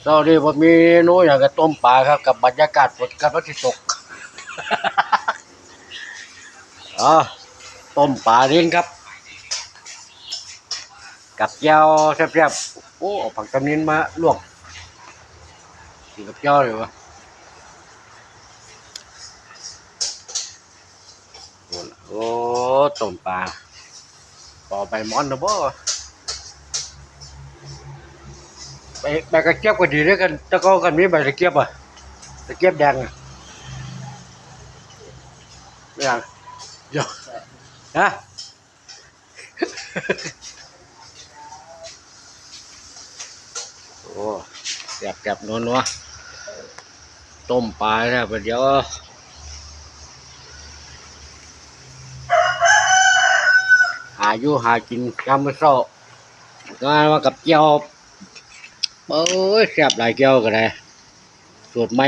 ตอนนี้ผมมีเมนูอย่างกับต้มปลาครับกับบรรยากาศฝนกับพระอาทิตย์ตกอ๋อต้มปลาลิ้นครับกับแจ่วแซ่บๆโอ้เอาผักตำนินมาลวกกินกับแจ่วเลยวะโอ้ต้มปลาต่อไปมอนนะบ่ใบกระเจี๊ยบก็ดีด้วยกันตะกอกันมีใบกระเจี๊ยบอ่ะกระเจี๊ยบแดงอ่ะไม่อยากเดี๋ยวฮะโอ้แซ่บๆนัวๆต้มปลาเนี่ยเดี๋ยวหากินยามมื้อเช้างานมากับเจียวโอ้ยแซ่บหลายเจียวก็ได้สูตรใหม่